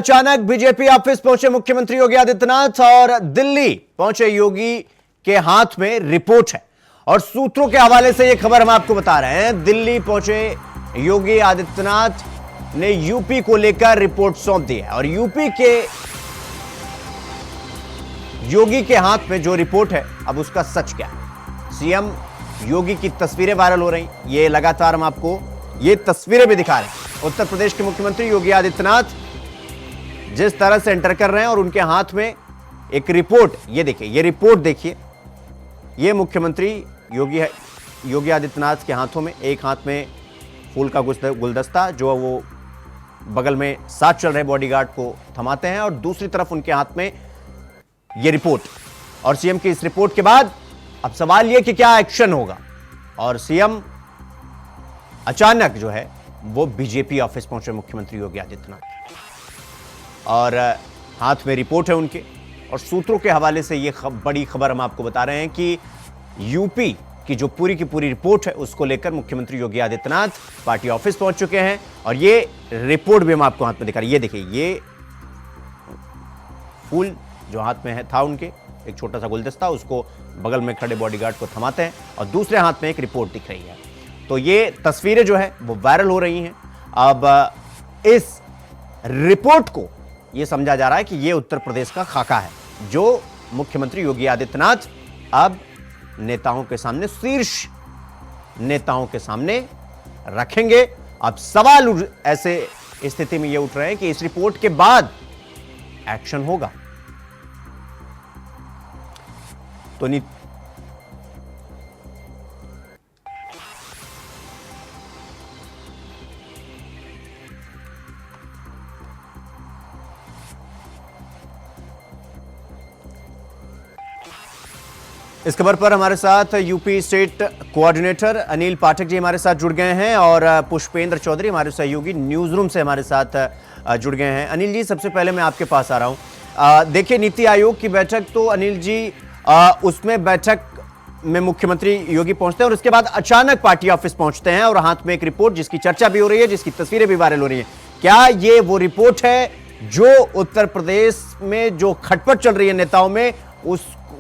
अचानक BJP office पहुंचे मुख्यमंत्री योगी आदित्यनाथ और दिल्ली पहुंचे योगी के हाथ में रिपोर्ट है। और सूत्रों के हवाले से यह खबर हम आपको बता रहे हैं। दिल्ली पहुंचे योगी आदित्यनाथ ने यूपी को लेकर रिपोर्ट सौंप दी है और यूपी के योगी के हाथ में जो रिपोर्ट है, अब उसका सच क्या है। सीएम योगी की तस्वीरें वायरल हो रही, ये लगातार हम आपको ये तस्वीरें भी दिखा रहे हैं। उत्तर प्रदेश के मुख्यमंत्री योगी आदित्यनाथ जिस तरह से एंटर कर रहे हैं और उनके हाथ में एक रिपोर्ट, ये देखिए, ये रिपोर्ट देखिए, ये मुख्यमंत्री योगी आदित्यनाथ के हाथों में, एक हाथ में फूल का गुलदस्ता जो वो बगल में साथ चल रहे बॉडीगार्ड को थमाते हैं और दूसरी तरफ उनके हाथ में ये रिपोर्ट। और सीएम की इस रिपोर्ट के बाद अब सवाल यह कि क्या एक्शन होगा। और सीएम अचानक जो है वो बीजेपी ऑफिस पहुंचे मुख्यमंत्री योगी आदित्यनाथ और हाथ में रिपोर्ट है उनके। और सूत्रों के हवाले से ये बड़ी खबर हम आपको बता रहे हैं कि यूपी की जो पूरी की पूरी रिपोर्ट है उसको लेकर मुख्यमंत्री योगी आदित्यनाथ पार्टी ऑफिस पहुंच चुके हैं और ये रिपोर्ट भी हम आपको हाथ में दिखा रहे हैं। ये देखिए, ये फूल जो हाथ में है था उनके, एक छोटा सा गुलदस्ता, उसको बगल में खड़े बॉडीगार्ड को थमाते हैं और दूसरे हाथ में एक रिपोर्ट दिख रही है। तो ये तस्वीरें जो है वो वायरल हो रही हैं। अब इस रिपोर्ट को ये समझा जा रहा है कि ये उत्तर प्रदेश का खाका है जो मुख्यमंत्री योगी आदित्यनाथ अब नेताओं के सामने, शीर्ष नेताओं के सामने रखेंगे। अब सवाल ऐसे स्थिति में ये उठ रहे हैं कि इस रिपोर्ट के बाद एक्शन होगा तो इस खबर पर हमारे साथ UP state coordinator Anil Pathak ji हमारे साथ जुड़ गए हैं और पुष्पेंद्र चौधरी हमारे सहयोगी न्यूज रूम से हमारे साथ जुड़ गए हैं। अनिल जी, सबसे पहले मैं आपके पास आ रहा हूं। देखिए, नीति आयोग की बैठक तो अनिल जी उसमें बैठक में मुख्यमंत्री योगी पहुंचते हैं और उसके बाद अचानक पार्टी ऑफिस पहुंचते हैं और हाथ में एक रिपोर्ट जिसकी चर्चा भी हो रही है, जिसकी तस्वीरें भी वायरल हो रही हैं। क्या ये वो रिपोर्ट है जो उत्तर प्रदेश में जो खटपट चल रही है नेताओं में,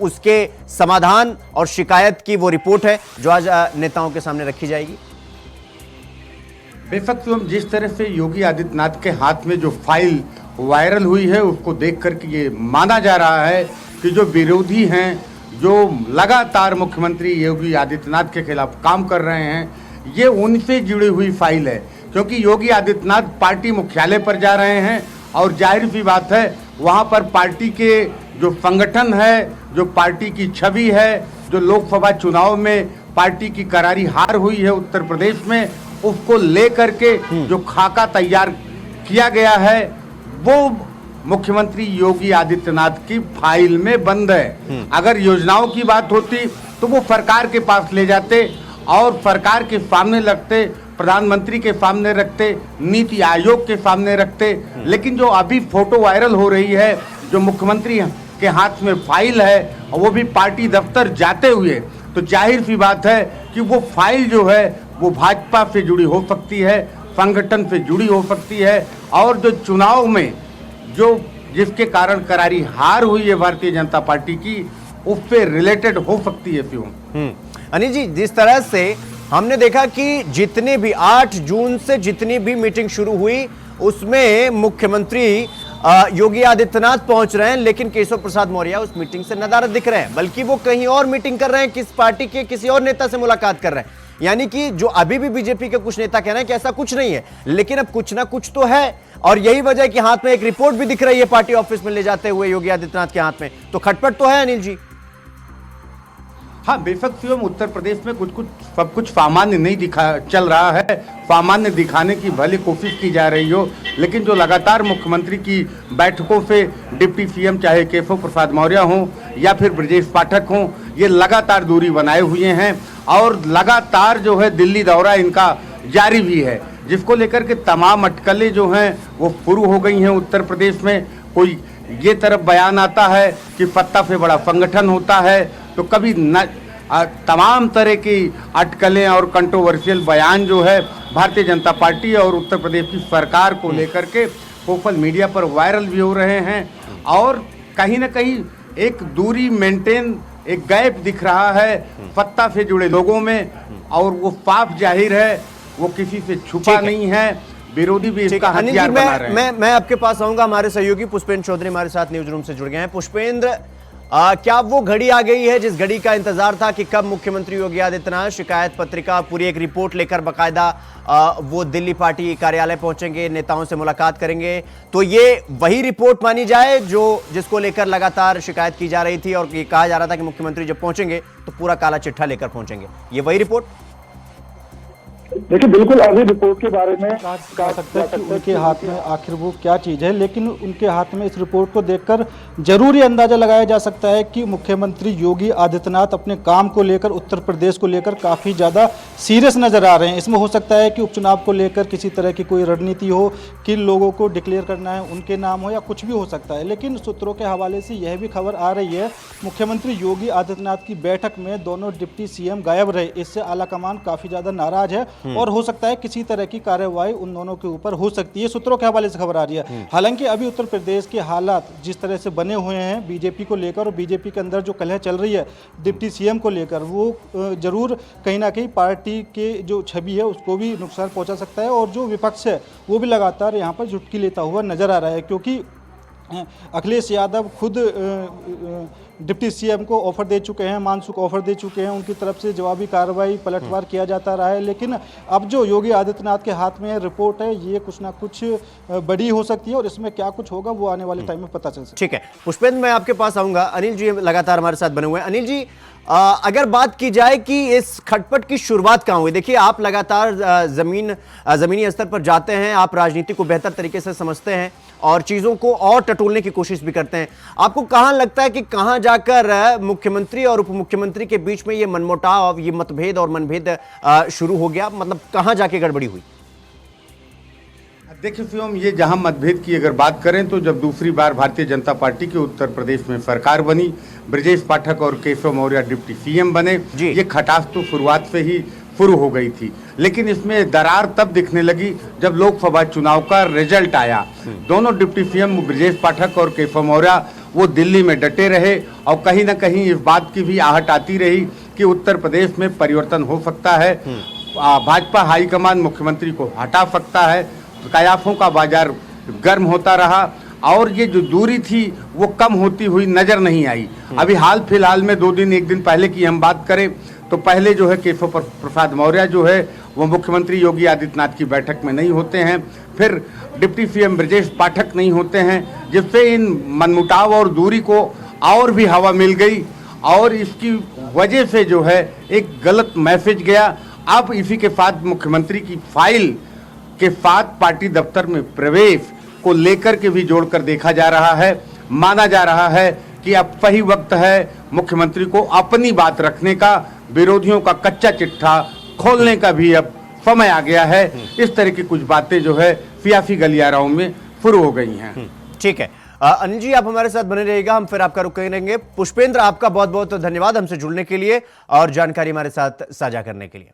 उसके समाधान और शिकायत की वो रिपोर्ट है जो आज नेताओं के सामने रखी जाएगी? बेशक जिस तरह से योगी आदित्यनाथ के हाथ में जो फाइल वायरल हुई है उसको देख करके ये माना जा रहा है कि जो विरोधी हैं, जो लगातार मुख्यमंत्री योगी आदित्यनाथ के खिलाफ काम कर रहे हैं, ये उनसे जुड़ी हुई फाइल है। क्योंकि योगी आदित्यनाथ पार्टी मुख्यालय पर जा रहे हैं और जाहिर सी बात है वहाँ पर पार्टी के जो संगठन है, जो पार्टी की छवि है, जो लोकसभा चुनाव में पार्टी की करारी हार हुई है उत्तर प्रदेश में, उसको लेकर के जो खाका तैयार किया गया है वो मुख्यमंत्री योगी आदित्यनाथ की फाइल में बंद है। अगर योजनाओं की बात होती तो वो सरकार के पास ले जाते और सरकार के सामने रखते, प्रधानमंत्री के सामने रखते, नीति आयोग के सामने रखते। लेकिन जो अभी फोटो वायरल हो रही है, जो मुख्यमंत्री के हाथ में फाइल है और वो भी पार्टी दफ्तर जाते हुए, तो जाहिर सी बात है कि वो फाइल जो है वो भाजपा से जुड़ी हो सकती है, संगठन से जुड़ी हो सकती है और जो चुनाव में जो जिसके कारण करारी हार हुई है भारतीय जनता पार्टी की, उससे रिलेटेड हो सकती है। क्यों अनिल जी, जिस तरह से हमने देखा कि जितने भी 8 जून से जितनी भी मीटिंग शुरू हुई उसमें मुख्यमंत्री योगी आदित्यनाथ पहुंच रहे हैं, लेकिन केशव प्रसाद मौर्य उस मीटिंग से नदारद दिख रहे हैं, बल्कि वो कहीं और मीटिंग कर रहे हैं, किस पार्टी के किसी और नेता से मुलाकात कर रहे हैं। यानी कि जो अभी भी बीजेपी के कुछ नेता कह रहे हैं कि ऐसा कुछ नहीं है, लेकिन अब कुछ ना कुछ तो है। और यही वजह है कि हाथ में एक रिपोर्ट भी दिख रही है पार्टी ऑफिस में ले जाते हुए योगी आदित्यनाथ के हाथ में, तो खटपट तो है अनिल जी। हाँ, बेशक शिवम, उत्तर प्रदेश में सब कुछ सामान्य नहीं चल रहा है। सामान्य दिखाने की भले कोशिश की जा रही हो, लेकिन जो लगातार मुख्यमंत्री की बैठकों से डिप्टी सीएम चाहे केशव प्रसाद मौर्य हों या फिर ब्रजेश पाठक हों, ये लगातार दूरी बनाए हुए हैं और लगातार जो है दिल्ली दौरा इनका जारी भी है, जिसको लेकर के तमाम अटकलें जो हैं वो शुरू हो गई हैं उत्तर प्रदेश में। कोई ये तरफ बयान आता है कि सत्ता से बड़ा संगठन होता है, तो कभी तमाम तरह की अटकलें और कंट्रोवर्शियल बयान जो है भारतीय जनता पार्टी और उत्तर प्रदेश की सरकार को लेकर के सोशल मीडिया पर वायरल भी हो रहे हैं और कहीं ना कहीं एक दूरी मेंटेन, एक गैप दिख रहा है सत्ता से जुड़े लोगों में और वो साफ जाहिर है, वो किसी से छुपा नहीं है। विरोधी भी इसका हथियार बना रहे हैं। मैं आपके पास आऊंगा। हमारे सहयोगी पुष्पेंद्र चौधरी हमारे साथ न्यूज रूम से जुड़ गए हैं। पुष्पेंद्र, क्या वो घड़ी आ गई है जिस घड़ी का इंतजार था कि कब मुख्यमंत्री योगी आदित्यनाथ शिकायत पत्रिका, पूरी एक रिपोर्ट लेकर बकायदा वो दिल्ली पार्टी कार्यालय पहुंचेंगे, नेताओं से मुलाकात करेंगे? तो ये वही रिपोर्ट मानी जाए जो जिसको लेकर लगातार शिकायत की जा रही थी और ये कहा जा रहा था कि मुख्यमंत्री जब पहुंचेंगे तो पूरा काला चिट्ठा लेकर पहुंचेंगे, ये वही रिपोर्ट? देखिए, बिल्कुल अभी रिपोर्ट के बारे में कहा सकता है कि उनके हाथ में आखिर वो क्या चीज़ है, लेकिन उनके हाथ में इस रिपोर्ट को देखकर जरूर ये अंदाजा लगाया जा सकता है कि मुख्यमंत्री योगी आदित्यनाथ अपने काम को लेकर, उत्तर प्रदेश को लेकर काफ़ी ज़्यादा सीरियस नजर आ रहे हैं। इसमें हो सकता है कि उपचुनाव को लेकर किसी तरह की कोई रणनीति हो, किन लोगों को डिक्लेयर करना है, उनके नाम हो, या कुछ भी हो सकता है। लेकिन सूत्रों के हवाले से यह भी खबर आ रही है, मुख्यमंत्री योगी आदित्यनाथ की बैठक में दोनों डिप्टी सीएम गायब रहे। इससे आलाकमान काफ़ी ज़्यादा नाराज है और हो सकता है किसी तरह की कार्रवाई उन दोनों के ऊपर हो सकती है। सूत्रों के हवाले से खबर आ रही है। हालांकि अभी उत्तर प्रदेश के हालात जिस तरह से बने हुए हैं बीजेपी को लेकर, और बीजेपी के अंदर जो कलह चल रही है डिप्टी सीएम को लेकर, वो जरूर कहीं ना कहीं पार्टी के जो छवि है उसको भी नुकसान पहुंचा सकता है। और जो विपक्ष है वो भी लगातार यहाँ पर झुटकी लेता हुआ नजर आ रहा है, क्योंकि अखिलेश यादव खुद डिप्टी सीएम को ऑफर दे चुके हैं, मानसूख ऑफर दे चुके हैं, उनकी तरफ से जवाबी कार्रवाई पलटवार किया जाता रहा है। लेकिन अब जो योगी आदित्यनाथ के हाथ में रिपोर्ट है, ये कुछ ना कुछ बड़ी हो सकती है और इसमें क्या कुछ होगा वो आने वाले टाइम में पता चल सकता है। ठीक है पुष्पेंद्र, मैं आपके पास आऊंगा। अनिल जी लगातार हमारे साथ बने हुए हैं। अनिल जी, अगर बात की जाए कि इस खटपट की शुरुआत कहां हुई? देखिए, आप लगातार जमीनी स्तर पर जाते हैं, आप राजनीति को बेहतर तरीके से समझते हैं और चीजों को और टटोलने की कोशिश भी करते हैं। आपको कहां लगता है कि कहां जाकर मुख्यमंत्री और उप मुख्यमंत्री के बीच में ये मनमुटाव, ये मतभेद और मनभेद शुरू हो गया? मतलब कहां जाके गड़बड़ी हुई? देखिए शिवम, ये जहां मतभेद की अगर बात करें तो जब दूसरी बार भारतीय जनता पार्टी की उत्तर प्रदेश में सरकार बनी, ब्रजेश पाठक और केशव मौर्य डिप्टी सीएम बने, ये खटास तो शुरुआत से ही शुरू हो गई थी। लेकिन इसमें दरार तब दिखने लगी जब लोकसभा चुनाव का रिजल्ट आया। दोनों डिप्टी सीएम ब्रजेश पाठक और केशव मौर्य वो दिल्ली में डटे रहे और कहीं ना कहीं इस बात की भी आहट आती रही कि उत्तर प्रदेश में परिवर्तन हो सकता है, भाजपा हाईकमान मुख्यमंत्री को हटा सकता है। कयासों का बाजार गर्म होता रहा और ये जो दूरी थी वो कम होती हुई नजर नहीं आई। अभी हाल फिलहाल में एक दिन पहले की हम बात करें तो पहले जो है केशव प्रसाद मौर्य जो है वो मुख्यमंत्री योगी आदित्यनाथ की बैठक में नहीं होते हैं, फिर डिप्टी सीएम ब्रजेश पाठक नहीं होते हैं, जिससे इन मनमुटाव और दूरी को और भी हवा मिल गई और इसकी वजह से जो है एक गलत मैसेज गया। अब इसी के साथ मुख्यमंत्री की फाइल के साथ पार्टी दफ्तर में प्रवेश को लेकर के भी जोड़कर देखा जा रहा है। माना जा रहा है कि अब सही वक्त है मुख्यमंत्री को अपनी बात रखने का, विरोधियों का कच्चा चिट्ठा खोलने का भी अब समय आ गया है। इस तरह की कुछ बातें जो है सियासी गलियाराओं में शुरू हो गई हैं। ठीक है अनिल जी, आप हमारे साथ बने रहिएगा, हम फिर आपका रुख करेंगे। पुष्पेंद्र, आपका बहुत बहुत धन्यवाद हमसे जुड़ने के लिए और जानकारी हमारे साथ साझा करने के लिए।